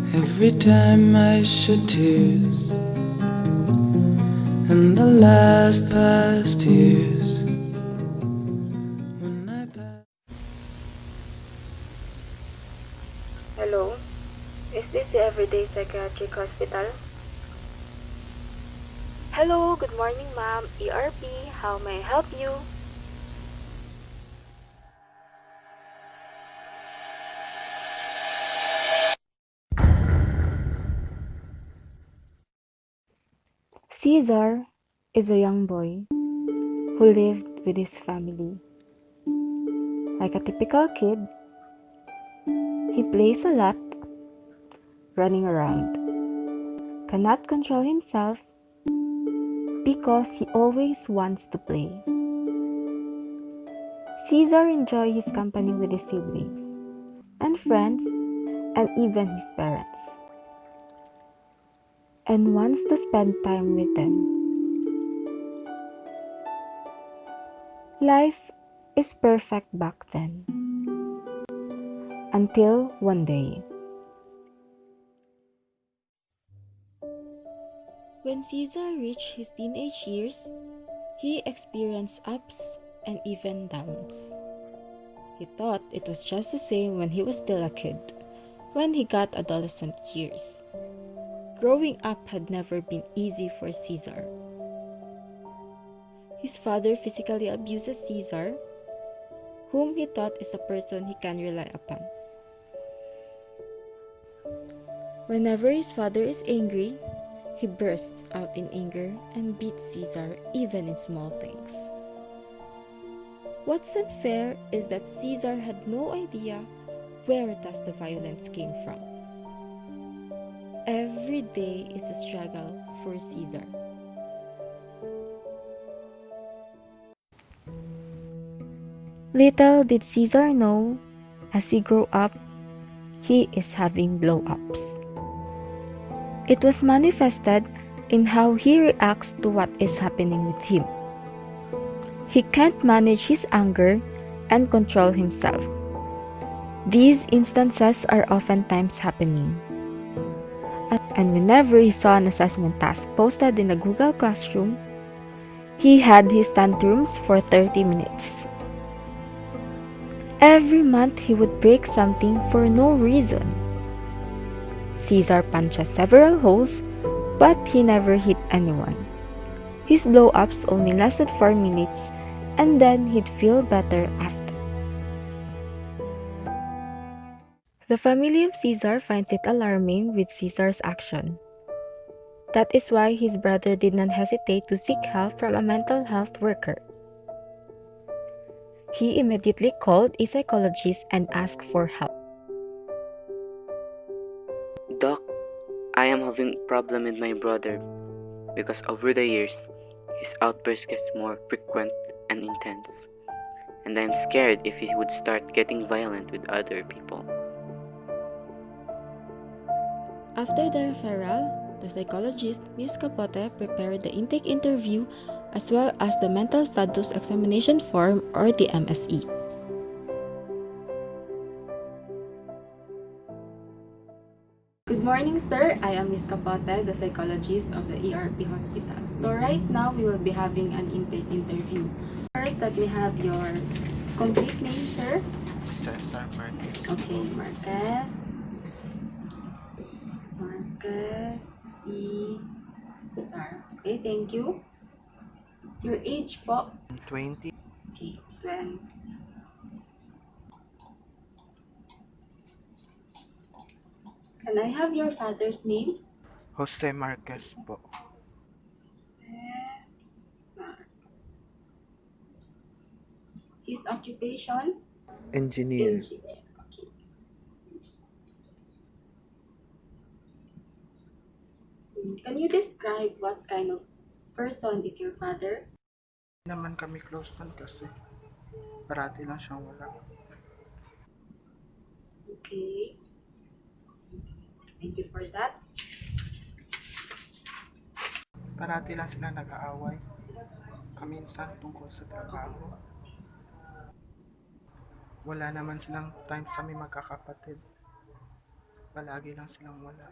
Every time I shed tears in the last past years, when I passed. Hello, is this the Everyday Psychiatric Hospital? Hello, good morning ma'am. ERP, how may I help you? Caesar is a young boy who lived with his family. Like a typical kid, he plays a lot, running around, cannot control himself because he always wants to play. Caesar enjoys his company with his siblings and friends and even his parents, and wants to spend time with them. Life is perfect back then, until one day. When Caesar reached his teenage years, he experienced ups and even downs. He thought it was just the same when he was still a kid, when he got adolescent years. Growing up had never been easy for Caesar. His father physically abuses Caesar, whom he thought is a person he can rely upon. Whenever his father is angry, he bursts out in anger and beats Caesar even in small things. What's unfair is that Caesar had no idea where does the violence came from. Every day is a struggle for Caesar. Little did Caesar know, as he grew up, he is having blow-ups. It was manifested in how he reacts to what is happening with him. He can't manage his anger and control himself. These instances are oftentimes happening. And whenever he saw an assessment task posted in a Google Classroom, he had his tantrums for 30 minutes. Every month he would break something for no reason. Caesar punched several holes, but he never hit anyone. His blow-ups only lasted 4 minutes, and then he'd feel better after. The family of Caesar finds it alarming with Caesar's action. That is why his brother did not hesitate to seek help from a mental health worker. He immediately called a psychologist and asked for help. Doc, I am having a problem with my brother because over the years, his outbursts gets more frequent and intense, and I'm scared if he would start getting violent with other people. After the referral, the psychologist, Ms. Capote, prepared the intake interview as well as the mental status examination form or the MSE. Good morning, sir. I am Ms. Capote, the psychologist of the ERP hospital. So right now, we will be having an intake interview. First, let me have your complete name, sir. Cesar Marquez. Okay, Marquez. Marquez Cesar. Okay, thank you. Your age po? 20. Okay, 20. Can I have your father's name? Jose Marquez po. His occupation? Engineer. Engineer. Okay. Can you describe what kind of person is your father? Hindi naman kami close nun kasi parati lang siyang wala. Okay. Thank you for that. Parati lang sila nag-aaway. Kaminsan tungkol sa trabaho. Wala naman silang time sa aming magkakapatid. palagi lang silang wala.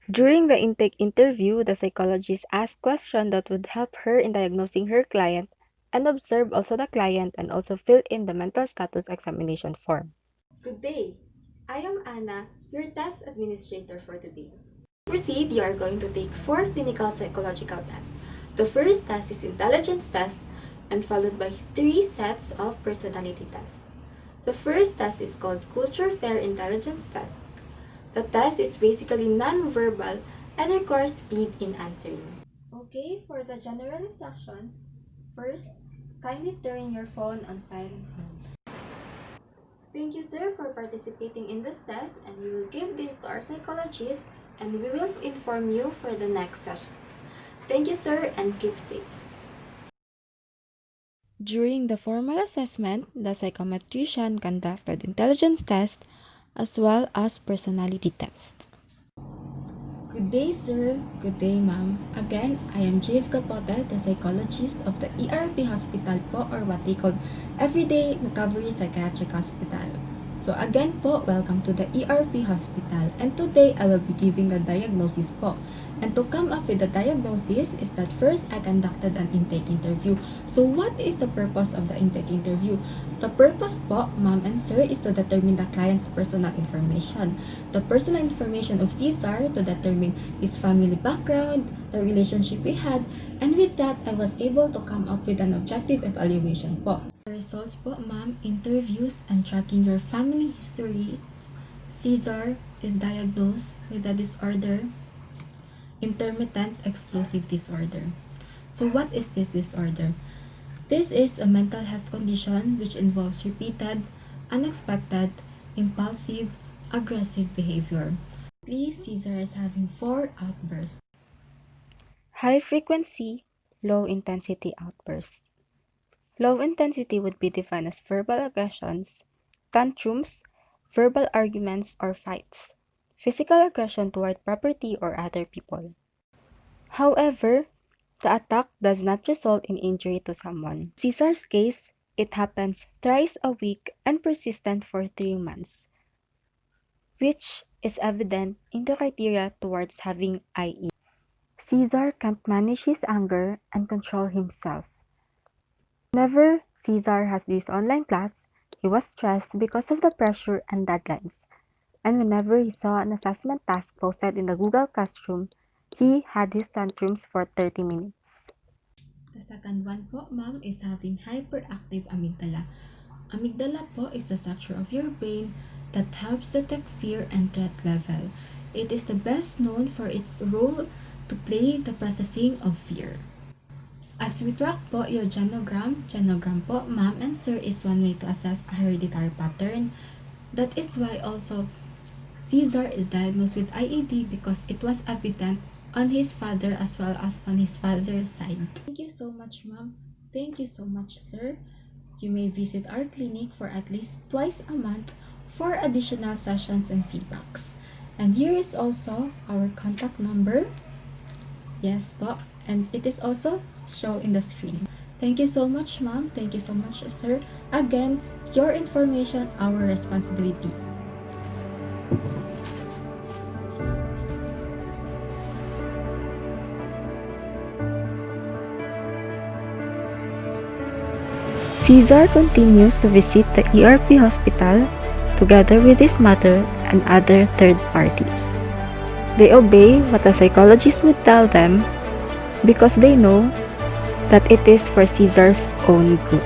During the intake interview, the psychologist asked questions that would help her in diagnosing her client and observe also the client and also fill in the mental status examination form. Good day. I am Anna, your test administrator for today. To proceed, you are going to take 4 clinical psychological tests. The first test is intelligence test and followed by 3 sets of personality tests. The first test is called Culture Fair Intelligence Test. The test is basically non-verbal and requires speed in answering. Okay, for the general instructions, first, kindly turn your phone on silent mode. Thank you, sir, for participating in this test, and we will give this to our psychologist and we will inform you for the next sessions. Thank you, sir, and keep safe. During the formal assessment, the psychometrician conducted intelligence test as well as personality test. Good day, sir. Good day, ma'am. Again, I am Jave Capote, the psychologist of the ERP hospital po, or what they call Everyday Recovery Psychiatric Hospital. So again po, welcome to the ERP hospital. And today, I will be giving the diagnosis po. And to come up with the diagnosis is that first, I conducted an intake interview. So what is the purpose of the intake interview? The purpose po, ma'am and sir, is to determine the client's personal information. The personal information of Cesar to determine his family background, the relationship we had, and with that, I was able to come up with an objective evaluation po. The results po, ma'am, interviews and tracking your family history. Cesar is diagnosed with a disorder, intermittent explosive disorder. So what is this disorder? This is a mental health condition which involves repeated, unexpected, impulsive, aggressive behavior. Please, Cesar is having 4 outbursts. High frequency, low intensity outbursts. Low intensity would be defined as verbal aggressions, tantrums, verbal arguments or fights, physical aggression toward property or other people. However, the attack does not result in injury to someone. In Cesar's case, it happens thrice a week and persistent for 3 months, which is evident in the criteria towards having IE. Cesar can't manage his anger and control himself. Whenever Cesar has this online class, he was stressed because of the pressure and deadlines. And whenever he saw an assessment task posted in the Google Classroom, he had his tantrums for 30 minutes. The second one po, ma'am, is having hyperactive amygdala. Amygdala po is the structure of your brain that helps detect fear and threat level. It is the best known for its role to play the processing of fear. As we track po your genogram po, ma'am and sir, is one way to assess a hereditary pattern. That is why also Cesar is diagnosed with IED because it was evident on his father as well as on his father's side. Thank you so much, ma'am. Thank you so much, sir. You may visit our clinic for at least twice a month for additional sessions and feedbacks. And here is also our contact number. Yes po. And it is also shown in the screen. Thank you so much, ma'am. Thank you so much, sir. Again, your information, our responsibility. Cesar continues to visit the ERP hospital together with his mother and other third parties. They obey what the psychologist would tell them because they know that it is for Cesar's own good.